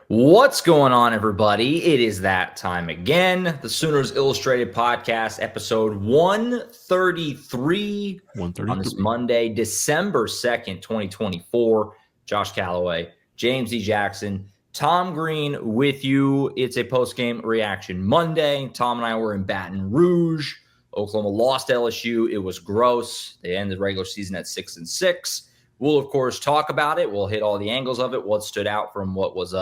What's going on, everybody? It is that time again. The Sooners Illustrated Podcast, episode 133 on this Monday, December 2nd, 2024. Josh Callaway, James E. Jackson, Tom Green with you. It's a post-game reaction Monday. Tom and I were in Baton Rouge. Oklahoma lost LSU. It was gross. They ended the regular season at 6-6. We'll, of course, talk about it. We'll hit all the angles of it, what stood out from what was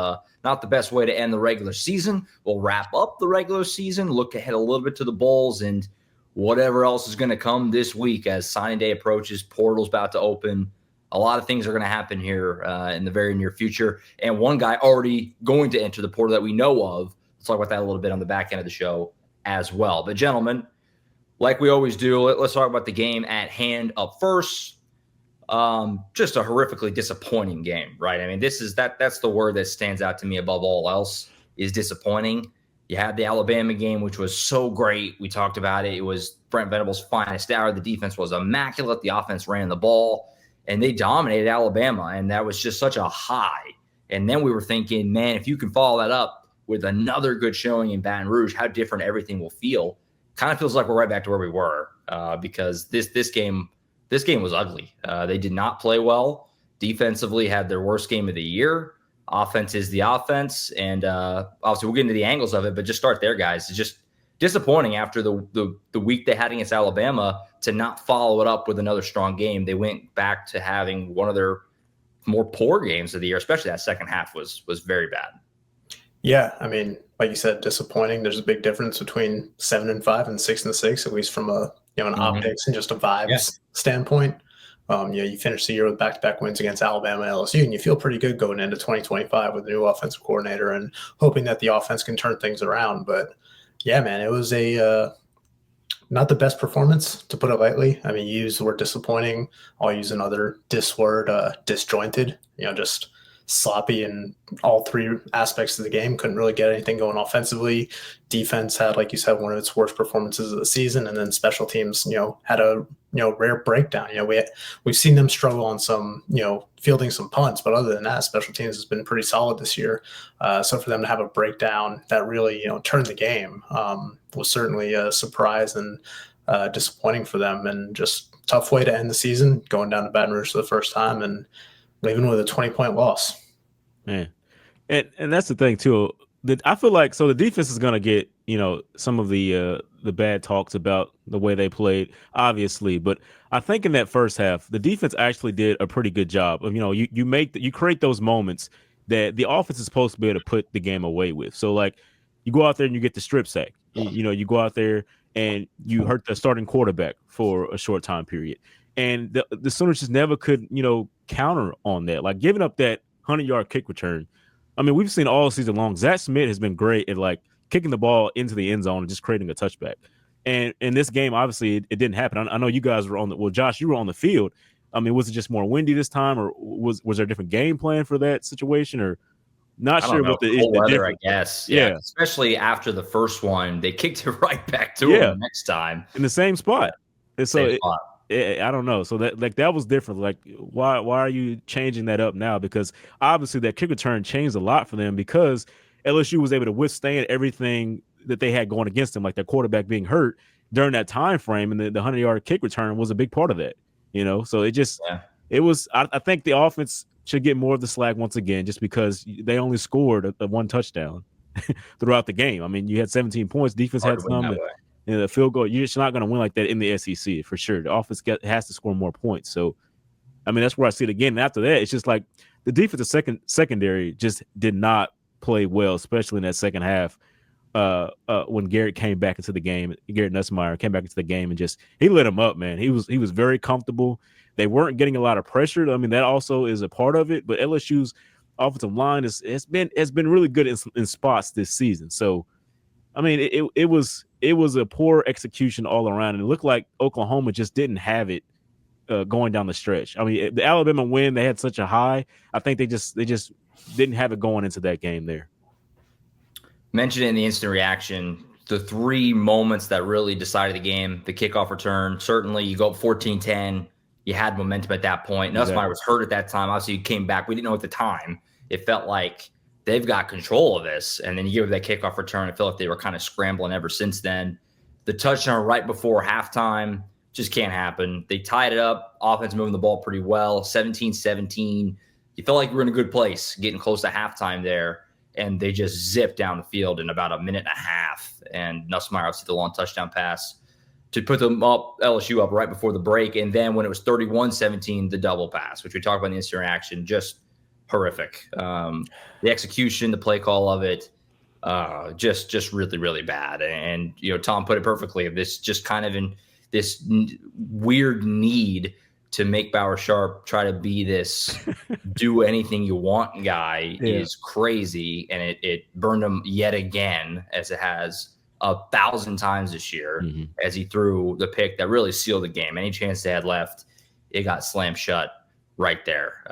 not the best way to end the regular season. We'll wrap up the regular season, look ahead a little bit to the Bowls, and whatever else is going to come this week as signing day approaches, portal's about to open. A lot of things are going to happen here in the very near future. And one guy already going to enter the portal that we know of. Let's talk about that a little bit on the back end of the show as well. But, gentlemen, like we always do, let's talk about the game at hand up first. Just a horrifically disappointing game, right? I mean, that's the word that stands out to me above all else is disappointing. You had the Alabama game, which was so great. We talked about it. It was Brent Venables' finest hour. The defense was immaculate. The offense ran the ball, and they dominated Alabama, and that was just such a high. And then we were thinking, man, if you can follow that up with another good showing in Baton Rouge, how different everything will feel. Kind of feels like we're right back to where we were because this game was ugly. They did not play well. Defensively, had their worst game of the year. Offense is the offense. And obviously, we'll get into the angles of it, but just start there, guys. It's just disappointing after the week they had against Alabama to not follow it up with another strong game. They went back to having one of their more poor games of the year, especially that second half was very bad. Yeah, I mean, like you said, disappointing. There's a big difference between 7-5 and 6-6, at least from an optics and just a vibes standpoint. You finish the year with back-to-back wins against Alabama and LSU, and you feel pretty good going into 2025 with a new offensive coordinator and hoping that the offense can turn things around. But yeah, man, it was not the best performance, to put it lightly. I mean, you use the word disappointing. I'll use another word, disjointed. Just sloppy in all three aspects of the game. Couldn't really get anything going offensively. Defense had, like you said, one of its worst performances of the season, and then special teams, had a rare breakdown. We've seen them struggle on some, fielding some punts, but other than that, special teams has been pretty solid this year. So for them to have a breakdown that really, turned the game was certainly a surprise and disappointing for them, and just tough way to end the season, going down to Baton Rouge for the first time and leaving with a 20-point loss. Man. And that's the thing too. I feel like the defense is gonna get, some of the bad talks about the way they played, obviously. But I think in that first half, the defense actually did a pretty good job of, you create those moments that the offense is supposed to be able to put the game away with. So like you go out there and you get the strip sack. You go out there and you hurt the starting quarterback for a short time period. And the Sooners just never could, counter on that. Like giving up that 100-yard kick return. I mean, we've seen all season long, Zach Smith has been great at like kicking the ball into the end zone and just creating a touchback. And in this game, obviously, it didn't happen. I know you guys were Josh, you were on the field. I mean, was it just more windy this time, or was there a different game plan for that situation, or not sure what the weather, I guess. Yeah. Especially after the first one, they kicked it right back to him next time in the same spot. And so I don't know. So that was different. Like, why are you changing that up now? Because obviously that kick return changed a lot for them because LSU was able to withstand everything that they had going against them, like their quarterback being hurt during that time frame, and the 100-yard kick return was a big part of that. So it was. I think the offense should get more of the slack once again, just because they only scored a one touchdown throughout the game. I mean, you had 17 points. Defense had some. The field goal, you're just not going to win like that in the SEC for sure. The offense has to score more points. So, I mean, that's where I see it again. And after that, it's just like the defensive secondary just did not play well, especially in that second half when Garrett came back into the game. Garrett Nussmeier came back into the game and just he lit him up, man. He was very comfortable. They weren't getting a lot of pressure. I mean, that also is a part of it. But LSU's offensive line has been really good in spots this season. So, I mean, it was a poor execution all around, and it looked like Oklahoma just didn't have it going down the stretch. I mean, the Alabama win, they had such a high. I think they just didn't have it going into that game there. Mentioned in the instant reaction, the three moments that really decided the game: the kickoff return. Certainly, you go up 14-10. You had momentum at that point. Nussmeier was hurt at that time. Obviously, he came back. We didn't know at the time. It felt like they've got control of this. And then you give that kickoff return. I feel like they were kind of scrambling ever since then. The touchdown right before halftime just can't happen. They tied it up. Offense moving the ball pretty well, 17-17. You felt like you were in a good place, getting close to halftime there. And they just zipped down the field in about a minute and a half. And Nussmeier obviously the long touchdown pass to put them up, LSU up right before the break. And then when it was 31-17, the double pass, which we talked about in the instant reaction, just horrific. The execution, the play call of it, just really, really bad. And, Tom put it perfectly. This just kind of in this weird need to make Bauer Sharp try to be this do anything you want guy is crazy. And it burned him yet again, as it has 1,000 times this year, as he threw the pick that really sealed the game. Any chance they had left, it got slammed shut right there.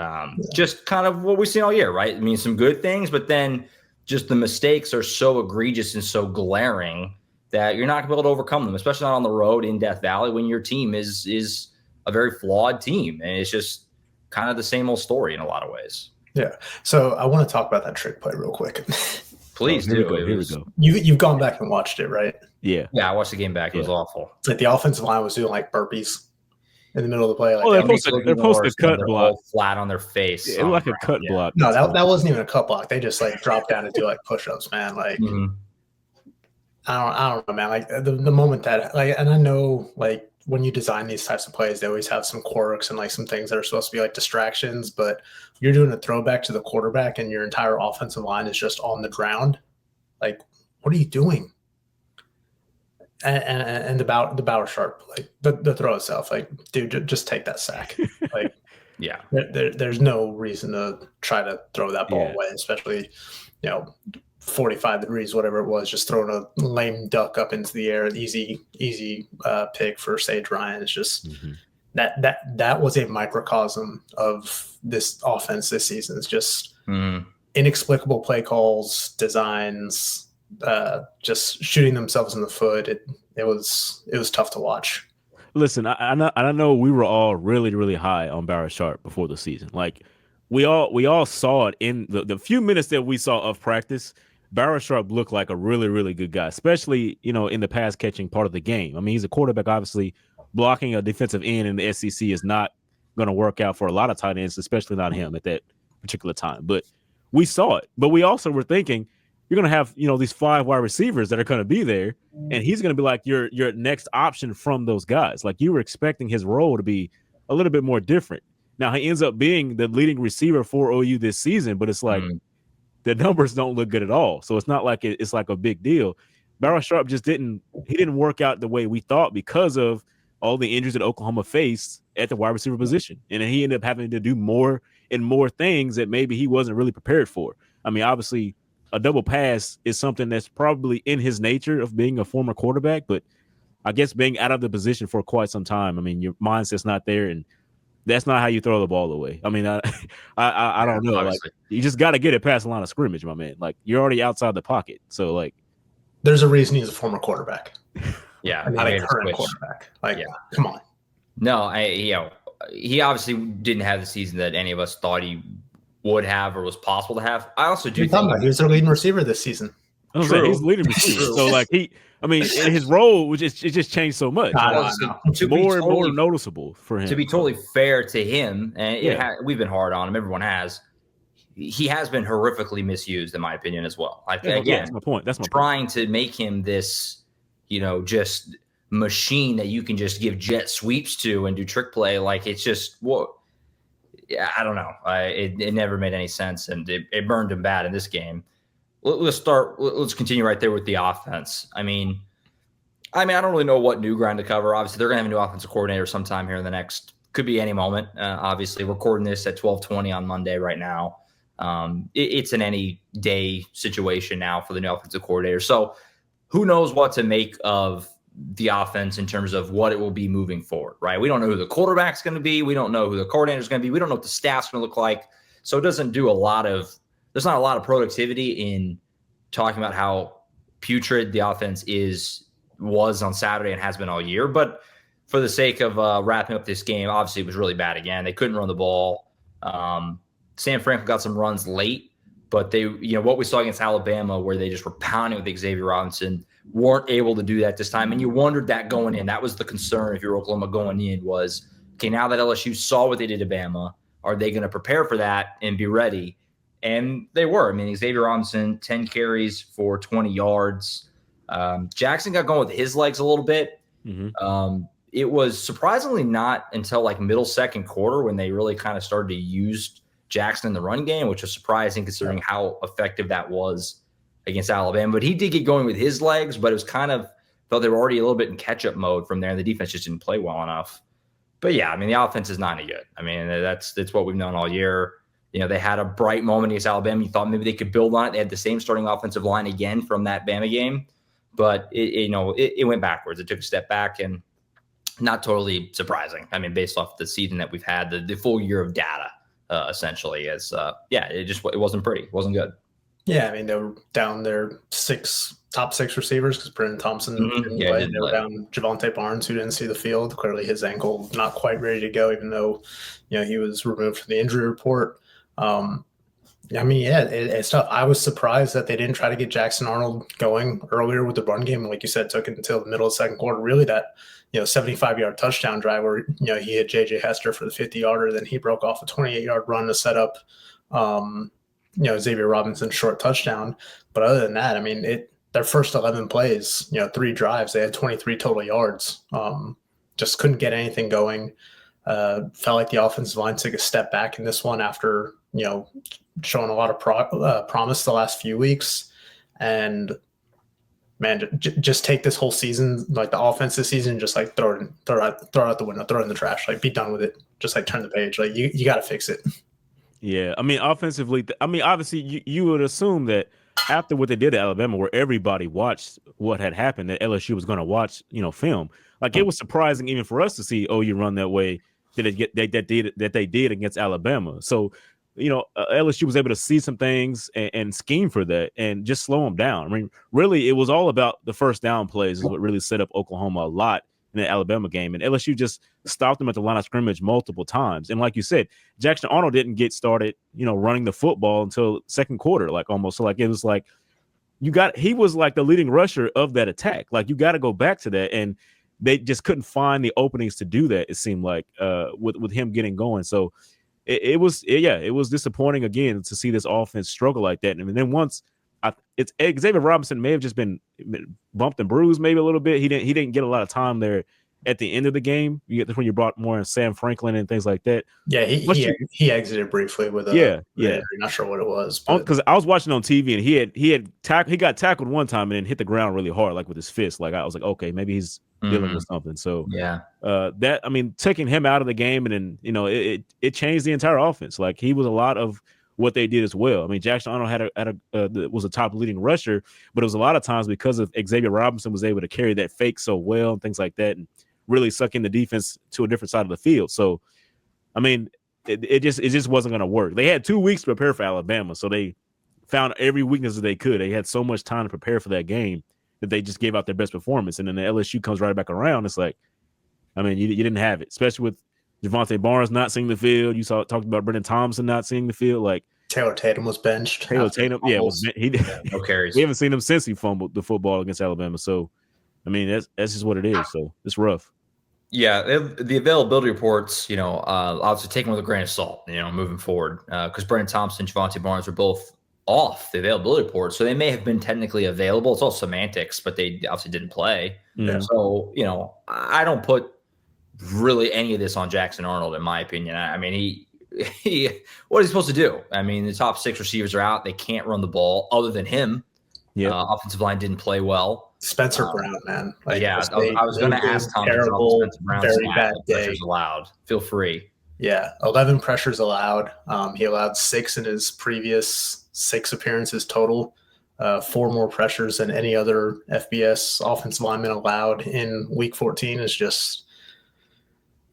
Just kind of what we've seen all year, right? I mean, some good things, but then just the mistakes are so egregious and so glaring that you're not going to be able to overcome them, especially not on the road in Death Valley when your team is a very flawed team. And it's just kind of the same old story in a lot of ways. Yeah. So I want to talk about that trick play real quick. Please do. Here we go. You've gone back and watched it, right? Yeah. Yeah, I watched the game back. It was awful. Like the offensive line was doing like burpees in the middle of the play. Like they're posted a cut block flat on their face. It was like a cut block. No, that wasn't even a cut block. They just like dropped down and do like push-ups, man. Like I don't know, man. Like the moment that and I know like when you design these types of plays, they always have some quirks and like some things that are supposed to be like distractions, but you're doing a throwback to the quarterback and your entire offensive line is just on the ground. Like, what are you doing? And the Bauer Sharp, like the throw itself, like, dude, just take that sack. Like, yeah, there's no reason to try to throw that ball away, especially, 45 degrees, whatever it was, just throwing a lame duck up into the air, easy pick for Sage Ryan. It's just that was a microcosm of this offense this season. It's just inexplicable play calls, designs, just shooting themselves in the foot. It was tough to watch. Listen, I know we were all really, really high on Bauer Sharp before the season. Like we all saw it in the few minutes that we saw of practice. Bauer Sharp looked like a really, really good guy, especially, in the pass catching part of the game. I mean, he's a quarterback, obviously. Blocking a defensive end in the SEC is not going to work out for a lot of tight ends, especially not him at that particular time. But we saw it. But we also were thinking you're going to have, these 5 wide receivers that are going to be there, and he's going to be like your next option from those guys. Like you were expecting his role to be a little bit more different. Now he ends up being the leading receiver for OU this season, but it's like the numbers don't look good at all. So it's not like it's like a big deal. Bauer Sharp just didn't work out the way we thought because of all the injuries that Oklahoma faced at the wide receiver position. And then he ended up having to do more and more things that maybe he wasn't really prepared for. I mean, obviously a double pass is something that's probably in his nature of being a former quarterback, but I guess being out of the position for quite some time, I mean, your mindset's not there, and that's not how you throw the ball away. I mean, I don't know. Like, you just got to get it past the line of scrimmage, my man. Like, you're already outside the pocket. So, like, there's a reason he's a former quarterback. Yeah, not a current quarterback. Like, come on. No, he obviously didn't have the season that any of us thought he would have or was possible to have. I also do think he was their leading receiver this season. He's leading receiver. So, like, his role, it just changed so much. More and more noticeable for him. To be totally fair to him, and we've been hard on him. Everyone has. He has been horrifically misused, in my opinion, as well. Again, that's my point. Trying to make him this, just machine that you can just give jet sweeps to and do trick play. Like, it's just I don't know. It never made any sense, and it burned him bad in this game. Let's continue right there with the offense. I mean, I don't really know what new ground to cover. Obviously, they're going to have a new offensive coordinator sometime here in the next, could be any moment. Obviously, recording this at 12:20 on Monday right now. It's an any day situation now for the new offensive coordinator. So who knows what to make of the offense in terms of what it will be moving forward, right? We don't know who the quarterback's going to be. We don't know who the coordinator is going to be. We don't know what the staff's going to look like. So it doesn't do there's not a lot of productivity in talking about how putrid the offense was on Saturday and has been all year. But for the sake of wrapping up this game, obviously it was really bad again. They couldn't run the ball. Sam Franklin got some runs late, But they, what we saw against Alabama, where they just were pounding with Xavier Robinson, weren't able to do that this time. And you wondered that going in. That was the concern if you're Oklahoma going in was, okay, now that LSU saw what they did to Bama, are they going to prepare for that and be ready? And they were. I mean, Xavier Robinson, 10 carries for 20 yards. Jackson got going with his legs a little bit. Mm-hmm. It was surprisingly not until like middle second quarter when they really kind of started to use Jackson in the run game, which was surprising considering how effective that was against Alabama. But he did get going with his legs, but it was kind of felt they were already a little bit in catch-up mode from there, and the defense just didn't play well enough. But yeah, I mean, the offense is not any good. I mean, that's what we've known all year. They had a bright moment against Alabama. You thought maybe they could build on it. They had the same starting offensive line again from that Bama game, but it went backwards. It took a step back, and not totally surprising. I mean, based off the season that we've had, the full year of data. Essentially, it wasn't pretty. It wasn't good. Yeah, I mean, they were down their top six receivers because Brennan Thompson didn't play. They were down Javonte Barnes, who didn't see the field. Clearly, his ankle not quite ready to go, even though he was removed from the injury report. It's tough. I was surprised that they didn't try to get Jackson Arnold going earlier with the run game. Like you said, it took it until the middle of the second quarter. Really, that 75-yard touchdown drive where he hit J.J. Hester for the 50-yarder, then he broke off a 28-yard run to set up Xavier Robinson's short touchdown. But other than that, I mean, their first 11 plays, 3 drives, they had 23 total yards. Just couldn't get anything going. Felt like the offensive line took a step back in this one after showing a lot of promise the last few weeks. And man, just take this whole season, like the offense this season, just like throw it out the window, throw it in the trash, like be done with it. Just like turn the page. Like you got to fix it. Yeah, I mean, offensively, obviously, you would assume that after what they did at Alabama, where everybody watched what had happened, that LSU was going to watch, film. Like it was surprising even for us to see OU run that way that they did against Alabama. So, LSU was able to see some things and scheme for that and just slow them down. I mean, really, it was all about the first down plays is what really set up Oklahoma a lot in the Alabama game. And LSU just stopped them at the line of scrimmage multiple times. And like you said, Jackson Arnold didn't get started, running the football until second quarter, like almost. So like it was like he was like the leading rusher of that attack. Like you got to go back to that. And they just couldn't find the openings to do that, it seemed like, with him getting going. So it was disappointing again to see this offense struggle like that. And then once Xavier Robinson may have just been bumped and bruised maybe a little bit. He didn't get a lot of time there at the end of the game. You get this when you brought more in Sam Franklin and things like that. Yeah, he exited briefly with a injury. Not sure what it was. Because I was watching on TV and he got tackled one time and then hit the ground really hard, like with his fist. Like I was like, okay, maybe he's dealing with something. So taking him out of the game and then it changed the entire offense. Like he was a lot of what they did as well. I mean, Jackson Arnold was a top leading rusher, but it was a lot of times because of Xavier Robinson was able to carry that fake so well and things like that, and really suck in the defense to a different side of the field. So, I mean, it just wasn't going to work. They had 2 weeks to prepare for Alabama, so they found every weakness that they could. They had so much time to prepare for that game that they just gave out their best performance. And then the LSU comes right back around. It's like, I mean, you didn't have it, especially with Javonte Barnes not seeing the field. You talked about Brennan Thompson not seeing the field. Like Taylor Tatum was benched. No carries. We haven't seen him since he fumbled the football against Alabama. So, I mean, that's just what it is. So it's rough. Yeah, the availability reports, obviously take them with a grain of salt, moving forward, because Brennan Thompson and Javonte Barnes were both off the availability report, so they may have been technically available. It's all semantics, but they obviously didn't play. Yeah. So, I don't put really any of this on Jackson Arnold, in my opinion. I mean, he what is he supposed to do? I mean, the top 6 receivers are out. They can't run the ball other than him. Yeah, offensive line didn't play well. Spencer Brown, man. Like, I was going to ask Tom. Terrible, Spencer Brown's very bad day. Pressures allowed. Feel free. Yeah, 11 pressures allowed. He allowed 6 in his previous 6 appearances total. 4 more pressures than any other FBS offensive lineman allowed in Week 14. Is just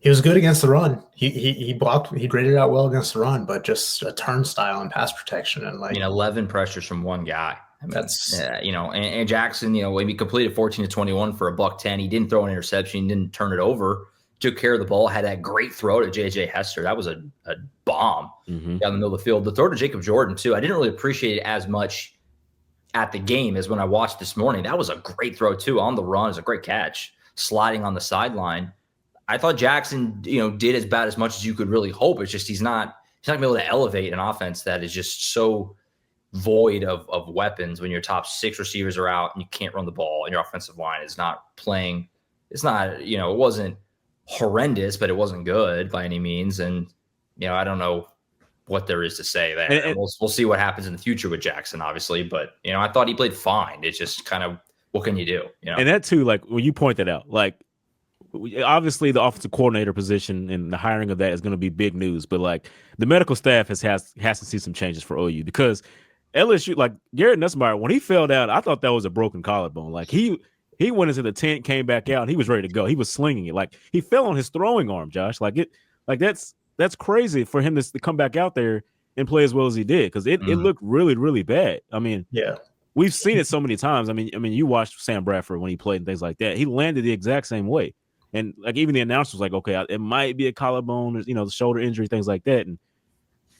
he was good against the run. He blocked. He graded out well against the run, but just a turnstile in pass protection and 11 pressures from one guy. I mean, that's and Jackson, he completed 14 to 21 for $110. He didn't throw an interception. He didn't turn it over. took care of the ball, had that great throw to J.J. Hester. That was a bomb down the middle of the field. The throw to Jacob Jordan, too. I didn't really appreciate it as much at the game as when I watched this morning. That was a great throw, too, on the run. It was a great catch, sliding on the sideline. I thought Jackson, did about as much as you could really hope. It's just he's not going to be able to elevate an offense that is just so void of weapons when your top 6 receivers are out and you can't run the ball and your offensive line is not playing. It's not, it wasn't horrendous, but it wasn't good by any means. And, I don't know what there is to say there. And we'll see what happens in the future with Jackson, obviously. But, I thought he played fine. It's just kind of, what can you do? And that too, like when you point that out, like obviously the offensive coordinator position and the hiring of that is going to be big news. But like the medical staff has to see some changes for OU because LSU, like Garrett Nussmeier, when he fell down, I thought that was a broken collarbone. Like he went into the tent, came back out, and he was ready to go. He was slinging it. Like he fell on his throwing arm, Josh. That's crazy for him to come back out there and play as well as he did because it looked really, really bad. I mean, yeah, we've seen it so many times. I mean, you watched Sam Bradford when he played and things like that. He landed the exact same way. And like even the announcer was like, okay, it might be a collarbone, or, the shoulder injury, things like that. And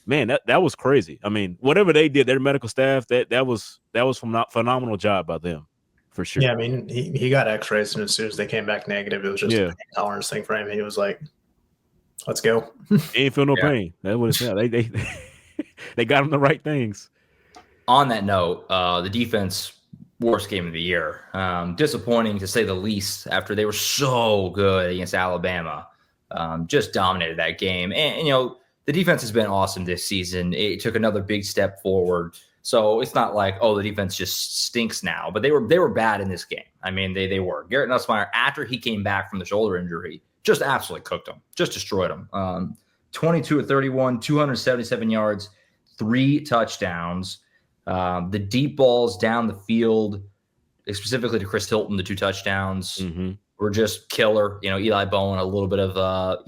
man, that was crazy. I mean, whatever they did, their medical staff, that was phenomenal job by them, for sure. Yeah, I mean, he got X-rays, and as soon as they came back negative, it was just a pain tolerance thing for him. He was like, "Let's go." He ain't feel no pain. That was they got him the right things. On that note, the defense worst game of the year. Disappointing to say the least. After they were so good against Alabama, just dominated that game, and the defense has been awesome this season. It took another big step forward. So it's not like, the defense just stinks now. But they were bad in this game. I mean, they were. Garrett Nussmeier, after he came back from the shoulder injury, just absolutely cooked them. Just destroyed them. 22 of 31, 277 yards, 3 touchdowns. The deep balls down the field, specifically to Chris Hilton, the 2 touchdowns, were just killer. Eli Bowen, a little bit of,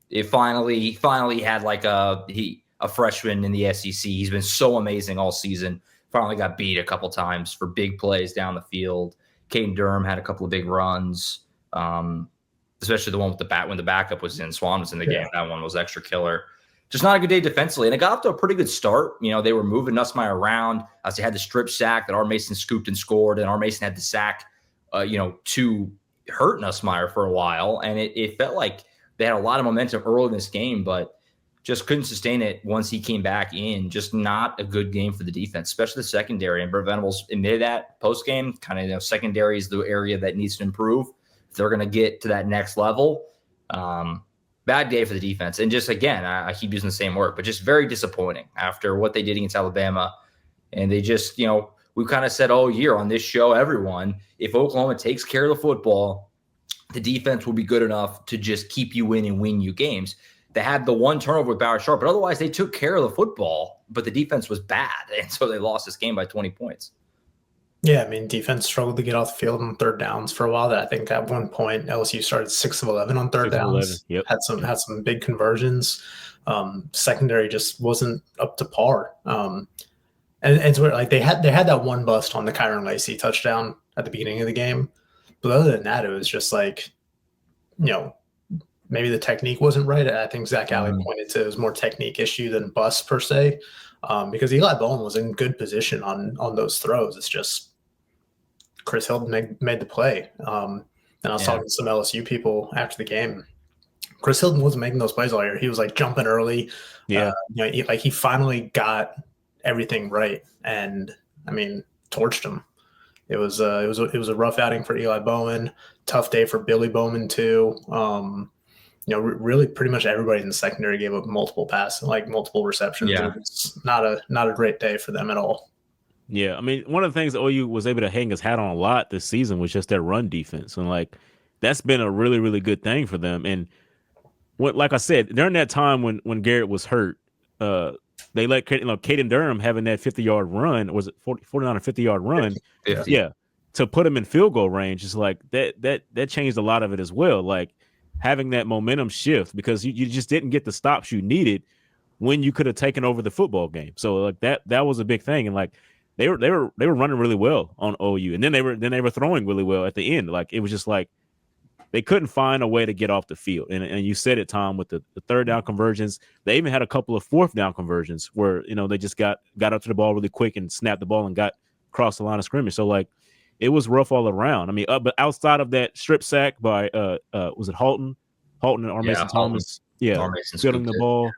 it finally had like a freshman in the SEC. He's been so amazing all season. Finally got beat a couple times for big plays down the field. Caden Durham had a couple of big runs, especially the one with when the backup was in. Swan was in the game. That one was extra killer. Just not a good day defensively. And it got off to a pretty good start. They were moving Nussmeier around as they had the strip sack that R. Mason scooped and scored. And R. Mason had the sack, to hurt Nussmeier for a while. And it felt like they had a lot of momentum early in this game, but just couldn't sustain it once he came back in. Just not a good game for the defense, especially the secondary. And Brent Venables admitted that post-game. Kind of, secondary is the area that needs to improve if they're going to get to that next level. Bad day for the defense. And just, again, I keep using the same word, but just very disappointing after what they did against Alabama. And they just, we kind of said all year on this show, everyone, if Oklahoma takes care of the football, the defense will be good enough to just keep you in and win you games. They had the one turnover with Bauer Sharp, but otherwise they took care of the football, but the defense was bad. And so they lost this game by 20 points. Yeah, I mean, defense struggled to get off the field on third downs for a while. That I think at one point LSU started 6 of 11 on third downs. Yep. Had some big conversions. Secondary just wasn't up to par. And it's weird. Like they had that one bust on the Kyron Lacey touchdown at the beginning of the game, but other than that, it was just like, maybe the technique wasn't right. I think Zach Alley pointed to it was more technique issue than bust per se, because Eli Bowen was in good position on those throws. It's just Chris Hilton made the play. And I was talking to some LSU people after the game. Chris Hilton wasn't making those plays all year. He was like jumping early. Yeah. He finally got everything right. And I mean, torched him. It was a rough outing for Eli Bowen. Tough day for Billy Bowman too. Really pretty much everybody in the secondary gave up multiple passes, like multiple receptions. Yeah. It's not a great day for them at all. Yeah, I mean, one of the things OU was able to hang his hat on a lot this season was just their run defense, and like that's been a really, really good thing for them. And like I said, during that time when Garrett was hurt, they let Caden Durham having that 50-yard run, was it 49 or 50-yard run? 50. Yeah, to put him in field goal range is like that changed a lot of it as well. Like having that momentum shift because you just didn't get the stops you needed when you could have taken over the football game. So like that was a big thing, and like. They were running really well on OU, and then they were throwing really well at the end. Like it was just like they couldn't find a way to get off the field. And you said it, Tom, with the third down conversions. They even had a couple of fourth down conversions where, they just got up to the ball really quick and snapped the ball and got across the line of scrimmage. So, like, it was rough all around. I mean, but outside of that strip sack by, was it Halton and R. Mason Thomas? Yeah, fielding the ball.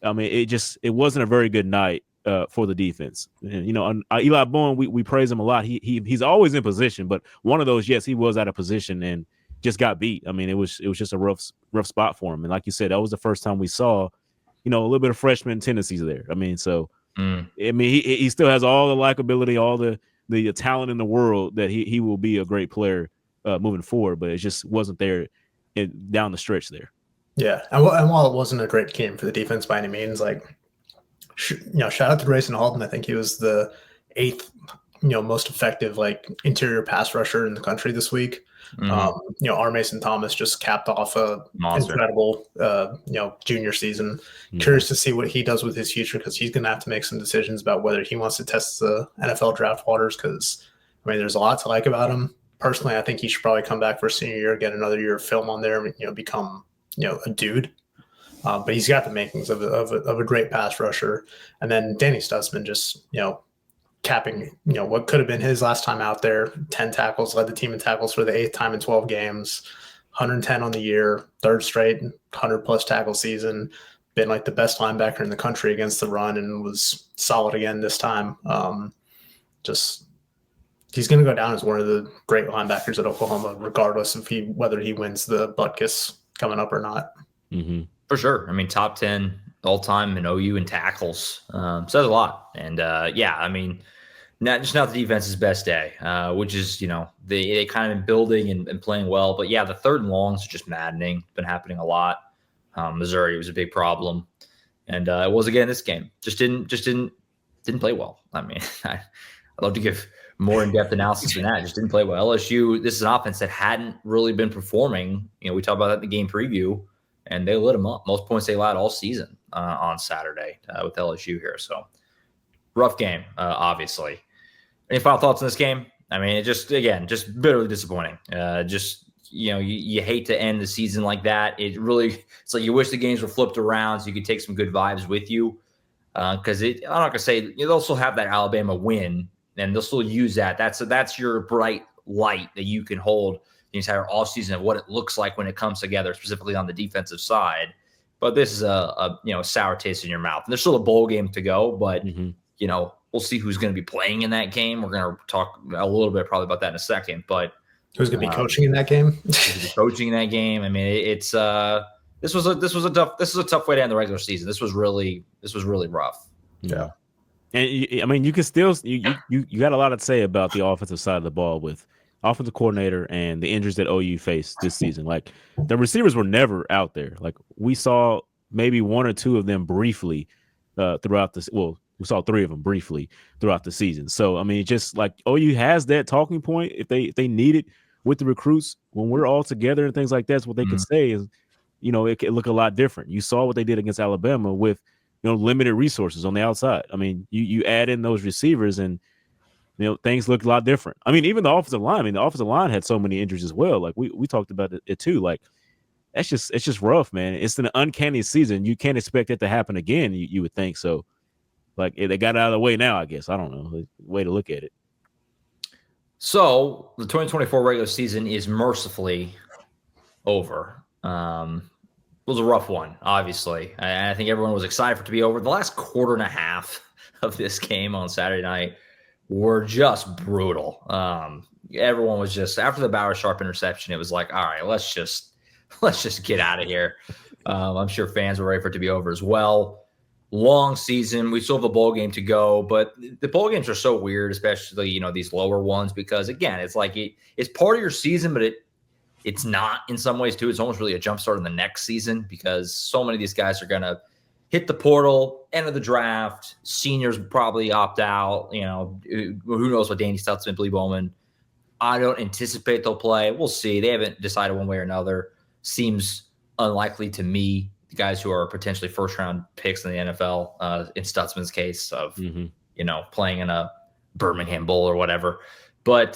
I mean, it wasn't a very good night for the defense. And, Eli Bowen, we praise him a lot. He's always in position, but one of those, yes, he was out of position and just got beat. I mean, it was just a rough spot for him. And like you said, that was the first time we saw, a little bit of freshman tendencies there. I mean, so I mean, he still has all the likability, all the talent in the world that he will be a great player moving forward, but it just wasn't there down the stretch there. Yeah, and while it wasn't a great game for the defense by any means, like, shout out to Grayson Halton. I think he was the 8th, most effective, like, interior pass rusher in the country this week. R. Mason Thomas just capped off a incredible, junior season. Curious to see what he does with his future, because he's going to have to make some decisions about whether he wants to test the NFL draft waters, because, I mean, there's a lot to like about him. Personally, I think he should probably come back for a senior year, get another year of film on there, become, a dude. But he's got the makings of a great pass rusher. And then Danny Stutzman just, capping, what could have been his last time out there. 10 tackles, led the team in tackles for the 8th time in 12 games, 110 on the year, 3rd straight 100-plus tackle season. Been like the best linebacker in the country against the run, and was solid again this time. He's going to go down as one of the great linebackers at Oklahoma, regardless of whether he wins the Butkus coming up or not. Mm-hmm. For sure. I mean, top 10 all time in OU in tackles says a lot. And I mean, not the defense's best day, which is, they kind of been building and playing well. But yeah, the 3rd and longs are just maddening. It's been happening a lot. Missouri was a big problem, and it was again this game. Just didn't play well. I mean, I'd love to give more in-depth analysis than that. Just didn't play well. LSU, this is an offense that hadn't really been performing. We talked about that in the game preview, and they lit them up. Most points they allowed all season on Saturday with LSU here. So rough game, obviously. Any final thoughts on this game? I mean, it just bitterly disappointing. You hate to end the season like that. It's like you wish the games were flipped around so you could take some good vibes with you. Because I'm not gonna say they'll still have that Alabama win, and they'll still use that. That's your bright light that you can hold the entire offseason of what it looks like when it comes together, specifically on the defensive side. But this is a sour taste in your mouth. And there's still a bowl game to go, but we'll see who's going to be playing in that game. We're going to talk a little bit probably about that in a second. But who's going to be coaching in that game? Coaching in that game. I mean, it's this was a tough way to end the regular season. This was really rough. Yeah. And I mean, you can still you got a lot to say about the offensive side of the ball with offensive coordinator and the injuries that OU faced this season. Like, the receivers were never out there. Like, we saw maybe 1 or 2 of them briefly throughout this. Well, we saw 3 of them briefly throughout the season. So, I mean, just like OU has that talking point if they need it with the recruits when we're all together and things like that's what they can say is, it could look a lot different. You saw what they did against Alabama with, limited resources on the outside. I mean, you add in those receivers and, things look a lot different. I mean, even the offensive line. I mean, the offensive line had so many injuries as well. Like, we talked about it too. Like, it's just rough, man. It's an uncanny season. You can't expect it to happen again. You would think so. Like, they got it out of the way now, I guess. I don't know. Way to look at it. So the 2024 regular season is mercifully over. It was a rough one, obviously. And I think everyone was excited for it to be over. The last quarter and a half of this game on Saturday night were just brutal. Everyone was just, after the Bauer Sharp interception, it was like, all right, let's just get out of here. I'm sure fans were ready for it to be over as well. Long season. We still have a bowl game to go, but the bowl games are so weird, especially, these lower ones, because again, it's like it's part of your season, but it's not in some ways too. It's almost really a jumpstart in the next season because so many of these guys are going to hit the portal, enter the draft. Seniors probably opt out. Who knows what Danny Stutzman, Billy Bowman. I don't anticipate they'll play. We'll see. They haven't decided one way or another. Seems unlikely to me. The guys who are potentially first-round picks in the NFL, in Stutzman's case of, playing in a Birmingham Bowl or whatever. But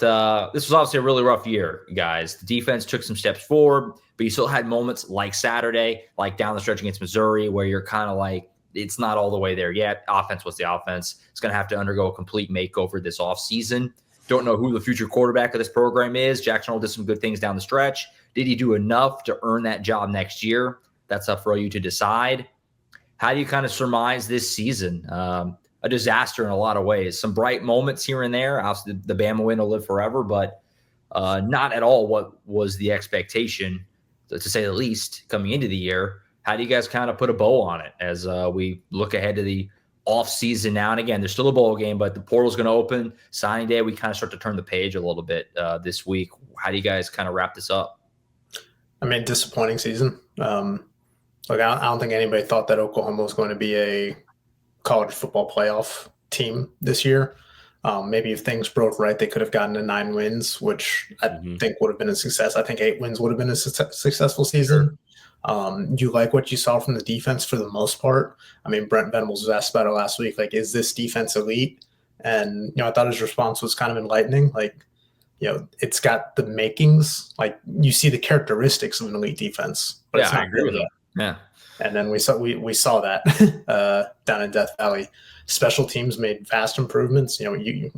this was obviously a really rough year, guys. The defense took some steps forward, but you still had moments like Saturday, like down the stretch against Missouri, where you're kind of like, it's not all the way there yet. Offense was the offense. It's going to have to undergo a complete makeover this offseason. Don't know who the future quarterback of this program is. Jackson Hole did some good things down the stretch. Did he do enough to earn that job next year? That's up for you to decide. How do you kind of surmise this season? A disaster in a lot of ways. Some bright moments here and there. Obviously, the Bama win will live forever, but not at all what was the expectation, to say the least, coming into the year. How do you guys kind of put a bow on it as we look ahead to the offseason now? And again, there's still a bowl game, but the portal's going to open. Signing day, we kind of start to turn the page a little bit this week. How do you guys kind of wrap this up? I mean, disappointing season. Look, I don't think anybody thought that Oklahoma was going to be a college football playoff team this year. Maybe if things broke right, they could have gotten to 9 wins, which I think would have been a success. I think 8 wins would have been a successful season. You like what you saw from the defense for the most part. I mean, Brent Venables was asked about it last week. Like, is this defense elite? And, I thought his response was kind of enlightening. Like, it's got the makings. Like, you see the characteristics of an elite defense. But yeah, I agree with that. Yeah. And then we saw that down in Death Valley. Special teams made vast improvements. You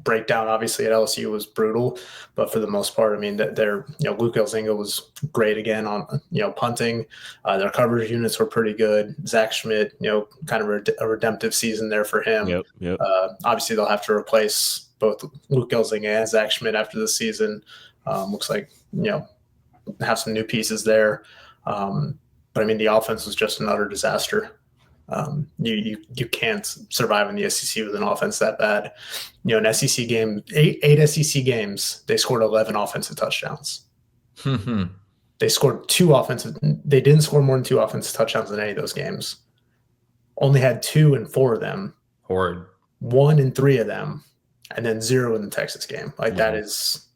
breakdown obviously at LSU was brutal, but for the most part, I mean, Luke Elzinga was great again on punting. Their coverage units were pretty good. Zach Schmidt, kind of a redemptive season there for him. Yep. Obviously, they'll have to replace both Luke Elzinga and Zach Schmidt after the season. Looks like have some new pieces there. But I mean, the offense was just an utter disaster. You can't survive in the SEC with an offense that bad. An SEC game, eight SEC games, they scored 11 offensive touchdowns. They scored 2 offensive. They didn't score more than 2 offensive touchdowns in any of those games. Only had 2 in 4 of them. Horrid. 1 in 3 of them, and then 0 in the Texas game. Like that's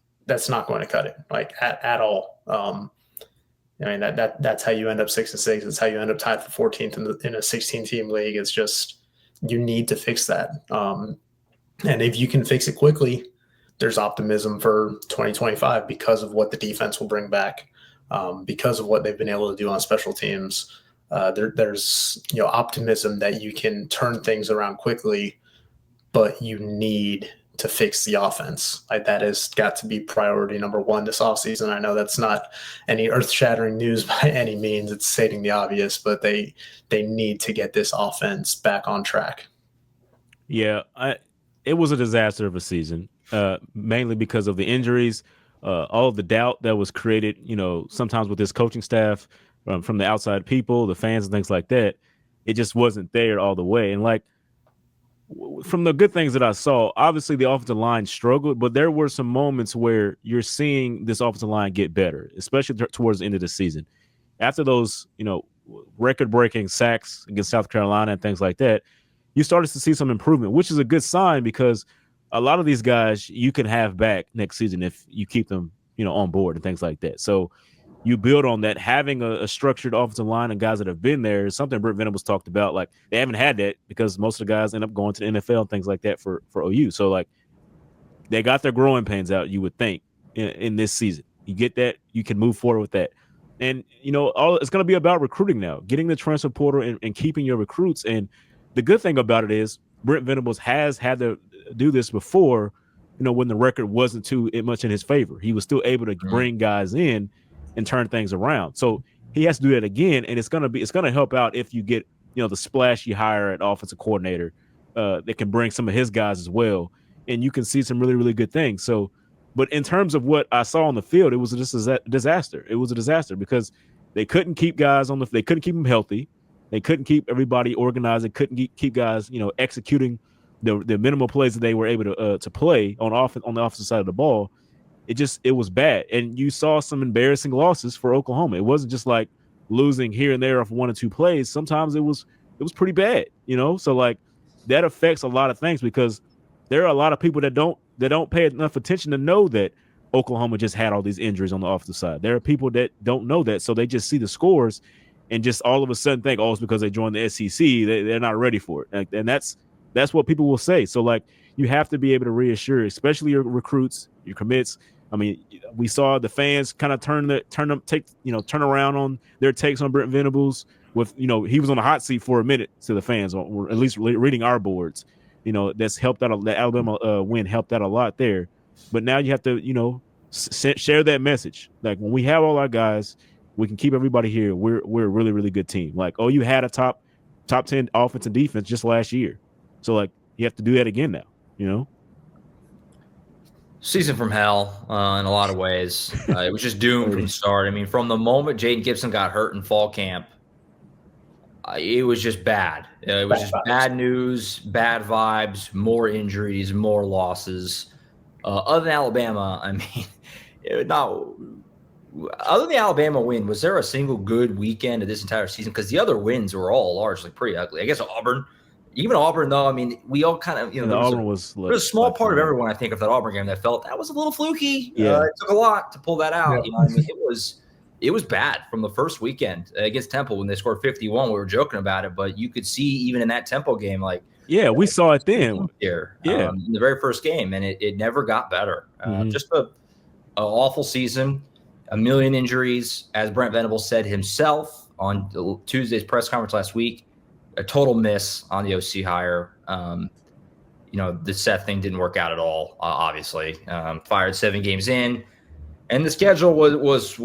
not going to cut it. Like at all. I mean, that's how you end up 6-6. It's how you end up tied for 14th in a 16-team league. It's just, you need to fix that. And if you can fix it quickly, there's optimism for 2025 because of what the defense will bring back, because of what they've been able to do on special teams. There's optimism that you can turn things around quickly, but you need to fix the offense. Like, that has got to be priority number 1 this offseason. I know that's not any earth-shattering news by any means. It's stating the obvious, but they need to get this offense back on track. Yeah, it was a disaster of a season, mainly because of the injuries, all of the doubt that was created, sometimes with this coaching staff, from the outside people, the fans and things like that. It just wasn't there all the way. And from the good things that I saw, obviously the offensive line struggled, but there were some moments where you're seeing this offensive line get better, especially towards the end of the season. After those, record-breaking sacks against South Carolina and things like that, you started to see some improvement, which is a good sign because a lot of these guys you can have back next season if you keep them, on board and things like that. So you build on that. Having a structured offensive line and guys that have been there is something Brent Venables talked about. Like, they haven't had that because most of the guys end up going to the NFL and things like that for OU. So, they got their growing pains out, you would think, in this season. You get that, you can move forward with that. And, it's going to be about recruiting now, getting the transfer portal and keeping your recruits. And the good thing about it is Brent Venables has had to do this before, when the record wasn't too much in his favor. He was still able to bring guys in and turn things around. So he has to do that again, and it's gonna help out if you get the splashy hire at offensive coordinator that can bring some of his guys as well, and you can see some really, really good things. So, but in terms of what I saw on the field, it was just a disaster. It was a disaster because they couldn't keep guys they couldn't keep them healthy, they couldn't keep everybody organized, they couldn't keep guys executing the minimal plays that they were able to play on the offensive side of the ball. It was bad. And you saw some embarrassing losses for Oklahoma. It wasn't just like losing here and there off 1 or 2 plays. Sometimes it was pretty bad, So that affects a lot of things because there are a lot of people that don't pay enough attention to know that Oklahoma just had all these injuries on the offensive side. There are people that don't know that, so they just see the scores and just all of a sudden think, it's because they joined the SEC. They're not ready for it. And that's what people will say. So you have to be able to reassure, especially your recruits, your commits. I mean, we saw the fans kind of turn around on their takes on Brent Venables. With he was on the hot seat for a minute to the fans, or at least reading our boards. That's helped out. The Alabama win helped out a lot there. But now you have to share that message. Like, when we have all our guys, we can keep everybody here. We're a really, really good team. Like, you had a top 10 offense and defense just last year, so like you have to do that again now. Season from hell in a lot of ways. It was just doomed from the start. I mean, from the moment Jaden Gibson got hurt in fall camp, it was just bad. It was just bad news, bad vibes, more injuries, more losses. Other than Alabama, I mean, other than the Alabama win, was there a single good weekend of this entire season? Because the other wins were all largely pretty ugly. I guess Auburn, though, I mean, we all kind of, Auburn was a small part of everyone, I think, of that Auburn game that felt that was a little fluky. Yeah. It took a lot to pull that out. Yeah. I mean, it was bad from the first weekend against Temple when they scored 51. We were joking about it, but you could see even in that Temple game, like, we saw it then here, in the very first game, and it never got better. Just a awful season, a million injuries, as Brent Venables said himself on Tuesday's press conference last week. A total miss on the OC hire. The Seth thing didn't work out at all. Obviously, fired 7 games in. And the schedule was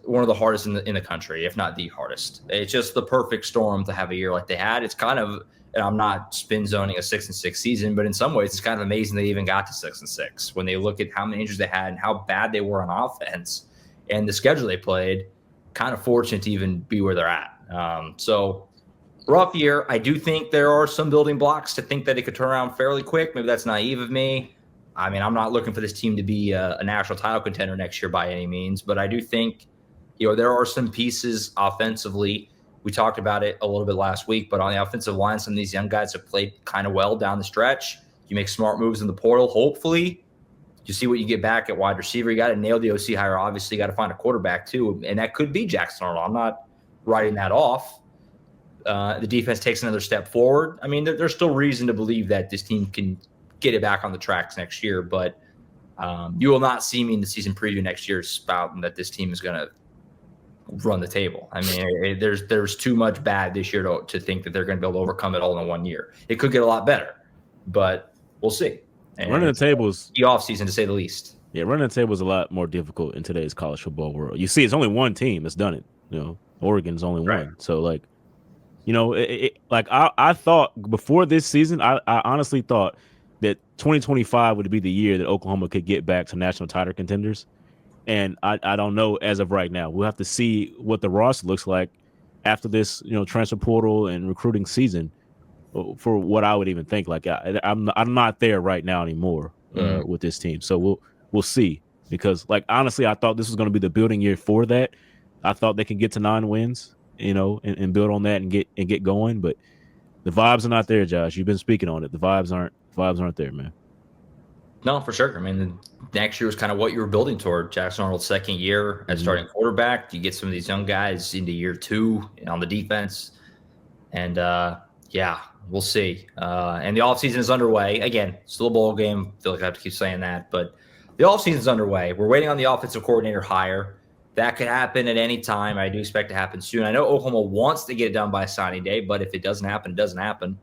one of the hardest in the country, if not the hardest. It's just the perfect storm to have a year like they had. It's kind of, and I'm not spin zoning a 6-6 season, but in some ways it's kind of amazing they even got to 6-6 when they look at how many injuries they had and how bad they were on offense and the schedule they played. Kind of fortunate to even be where they're at. So rough year. I do think there are some building blocks to think that it could turn around fairly quick. Maybe that's naive of me. I mean, I'm not looking for this team to be a national title contender next year by any means, but I do think, there are some pieces offensively. We talked about it a little bit last week, but on the offensive line, some of these young guys have played kind of well down the stretch. You make smart moves in the portal. Hopefully, you see what you get back at wide receiver. You got to nail the OC hire. Obviously, you got to find a quarterback too, and that could be Jackson Arnold. I'm not writing that off. The defense takes another step forward. I mean, there's still reason to believe that this team can get it back on the tracks next year, but you will not see me in the season preview next year spouting that this team is going to run the table. I mean, there's too much bad this year to think that they're going to be able to overcome it all in 1 year. It could get a lot better, but we'll see. And running the table is the offseason, to say the least. Yeah, running the table is a lot more difficult in today's college football world. You see, it's only one team that's done it. Oregon's only one. So, like, I thought before this season, I honestly thought that 2025 would be the year that Oklahoma could get back to national title contenders. And I don't know as of right now. We'll have to see what the roster looks like after this, transfer portal and recruiting season for what I would even think. Like, I'm not there right now anymore with this team. So we'll see, because, like, honestly, I thought this was going to be the building year for that. I thought they could get to 9 wins, and build on that and get going. But the vibes are not there, Josh. You've been speaking on it. The vibes aren't there, man. No, for sure. I mean, next year was kind of what you were building toward. Jackson Arnold's second year as starting quarterback. You get some of these young guys into year 2 on the defense. And, we'll see. And the offseason is underway. Again, still a bowl game. I feel like I have to keep saying that. But the offseason is underway. We're waiting on the offensive coordinator hire. That could happen at any time. I do expect it to happen soon. I know Oklahoma wants to get it done by signing day, but if it doesn't happen, it doesn't happen.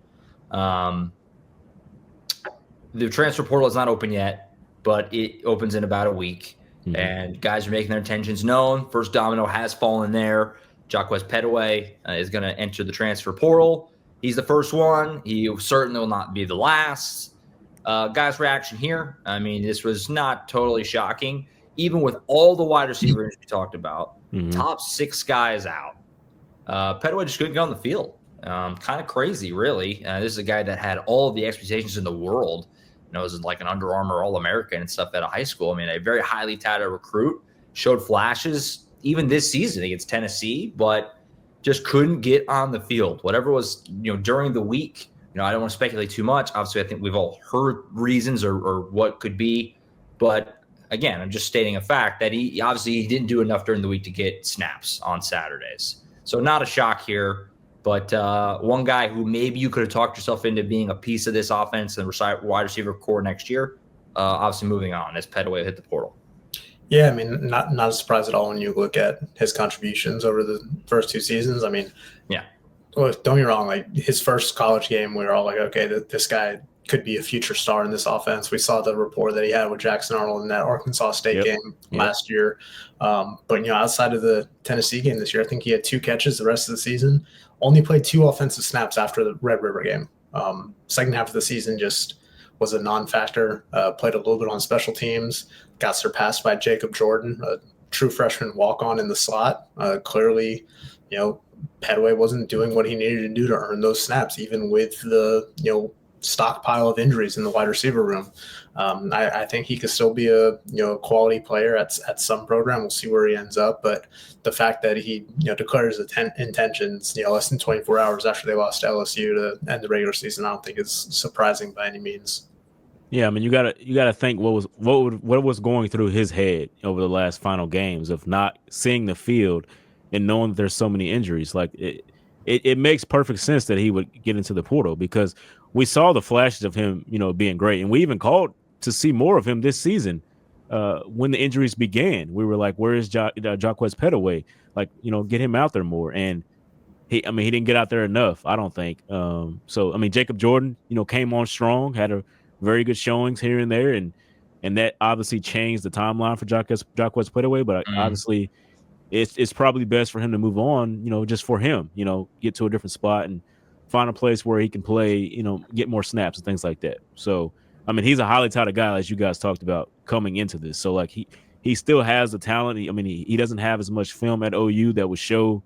The transfer portal is not open yet, but it opens in about a week. And guys are making their intentions known. First domino has fallen there. Jaquaize Pettaway is going to enter the transfer portal. He's the first one. He certainly will not be the last. Guys' reaction here, I mean, this was not totally shocking. Even with all the wide receivers we talked about, top 6 guys out. Pettaway just couldn't get on the field. Kind of crazy, really. This is a guy that had all of the expectations in the world. Was like an Under Armour All-American and stuff out of high school. I mean, a very highly touted recruit, showed flashes even this season against Tennessee, but just couldn't get on the field. Whatever was, during the week, I don't want to speculate too much. Obviously, I think we've all heard reasons or what could be, but again, I'm just stating a fact that he obviously didn't do enough during the week to get snaps on Saturdays. So not a shock here. But one guy who maybe you could have talked yourself into being a piece of this offense and wide receiver core next year, obviously moving on as Pettaway hit the portal. Yeah, I mean, not a surprise at all when you look at his contributions over the first 2 seasons. I mean, yeah. Well, don't get me wrong. Like his first college game, we were all like, okay, this guy could be a future star in this offense. We saw the rapport that he had with Jackson Arnold in that Arkansas State game last year. But outside of the Tennessee game this year, I think he had 2 catches the rest of the season. Only played 2 offensive snaps after the Red River game. Second half of the season just was a non-factor. Played a little bit on special teams. Got surpassed by Jacob Jordan, a true freshman walk-on in the slot. Clearly, Pettaway wasn't doing what he needed to do to earn those snaps, even with the stockpile of injuries in the wide receiver room. I think he could still be a quality player at some program. We'll see where he ends up, but the fact that he declared his intentions less than 24 hours after they lost to LSU to end the regular season, I don't think is surprising by any means. Yeah, I mean, you gotta think what was going through his head over the last final games of not seeing the field and knowing that there's so many injuries. Like it makes perfect sense that he would get into the portal because we saw the flashes of him, being great, and we even called to see more of him this season. When the injuries began, we were like, "Where is Jaquaize Pettaway? Like, get him out there more." And he didn't get out there enough, I don't think. So I mean, Jacob Jordan, came on strong, had a very good showings here and there, and that obviously changed the timeline for Jaquaize Pettaway. But obviously, it's probably best for him to move on, just for him, get to a different spot and find a place where he can play, get more snaps and things like that. So, I mean, he's a highly touted guy, as you guys talked about coming into this. So, like, he still has the talent. He doesn't have as much film at OU that would show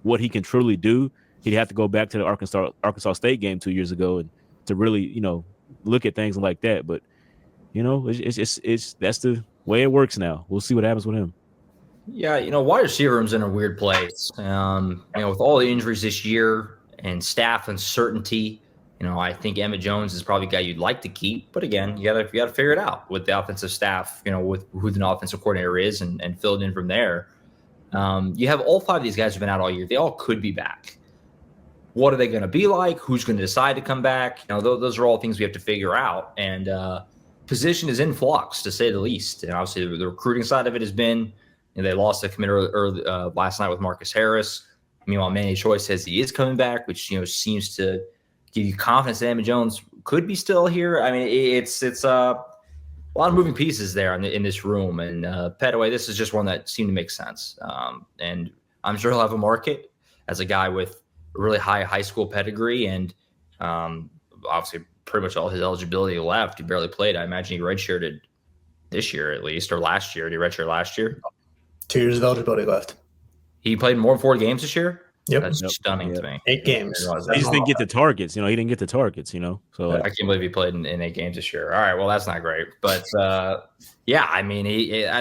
what he can truly do. He'd have to go back to the Arkansas State game 2 years ago and to really, look at things like that. But, it's that's the way it works now. We'll see what happens with him. Yeah, wide receiver room's in a weird place. With all the injuries this year and staff uncertainty, I think Emmett Jones is probably a guy you'd like to keep. But again, you gotta figure it out with the offensive staff, with who the offensive coordinator is and fill it in from there. You have all 5 of these guys who've been out all year. They all could be back. What are they going to be like? Who's going to decide to come back? Those are all things we have to figure out. And position is in flux, to say the least. And obviously, the recruiting side of it has been. They lost a committer early, last night with Marcus Harris. Meanwhile, Manny Choi says he is coming back, which seems to give you confidence that Emmett Jones could be still here. I mean, it's a lot of moving pieces there in this room. And Pettaway, this is just one that seemed to make sense. And I'm sure he'll have a market as a guy with a really high school pedigree, and obviously pretty much all his eligibility left. He barely played. I imagine he redshirted this year at least, or last year. Did he redshirt last year? 2 years of eligibility left. He played more than 4 games this year? Yep. That's stunning to me. 8 games. He just didn't get the targets. He didn't get the targets, So I can't believe he played in 8 games this year. All right, well, that's not great. But, yeah, I mean,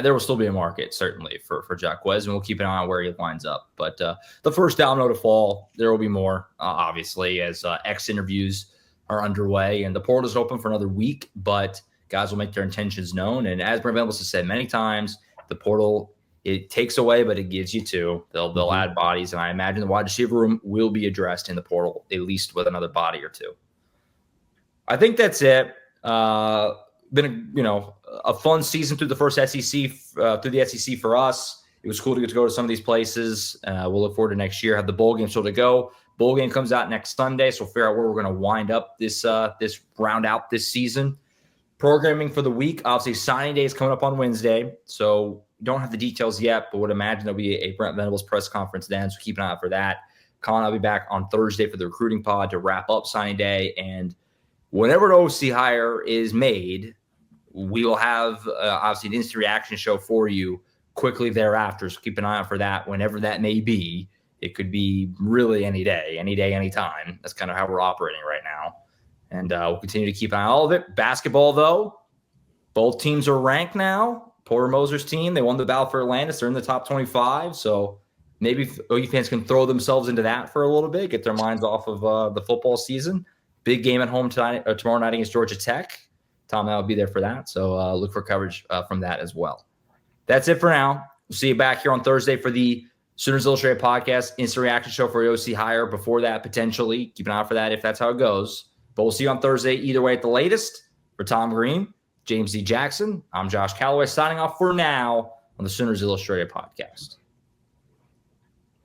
there will still be a market, certainly, for Jaquaize, and we'll keep an eye on where he lines up. But the first domino to fall, there will be more, obviously, as X interviews are underway. And the portal is open for another week, but guys will make their intentions known. And as Brent Venables has said many times, the portal – it takes away, but it gives you too. They'll add bodies, and I imagine the wide receiver room will be addressed in the portal, at least with another body or 2. I think that's it. Been a fun season through the first SEC, through the SEC for us. It was cool to get to go to some of these places. We'll look forward to next year. Have the bowl game still to go. Bowl game comes out next Sunday, so we'll figure out where we're going to wind up this round out this season. Programming for the week, obviously signing day is coming up on Wednesday, so don't have the details yet, but would imagine there'll be a Brent Venables press conference then, so keep an eye out for that. Colin, I'll be back on Thursday for the recruiting pod to wrap up signing day, and whenever an OC hire is made, we will have obviously an instant reaction show for you quickly thereafter, so keep an eye out for that whenever that may be. It could be really any day, anytime. That's kind of how we're operating right now, and we'll continue to keep an eye on all of it. Basketball, though, both teams are ranked now. Porter Moser's team, they won the battle for Atlantis. They're in the top 25. So maybe OU fans can throw themselves into that for a little bit, get their minds off of the football season. Big game at home tomorrow night against Georgia Tech. Tom and I will be there for that. So look for coverage from that as well. That's it for now. We'll see you back here on Thursday for the Sooners Illustrated podcast, instant reaction show for OC hire before that, potentially. Keep an eye out for that if that's how it goes. But we'll see you on Thursday either way at the latest. For Tom Green, James D. Jackson, I'm Josh Callaway signing off for now on the Sooners Illustrated podcast.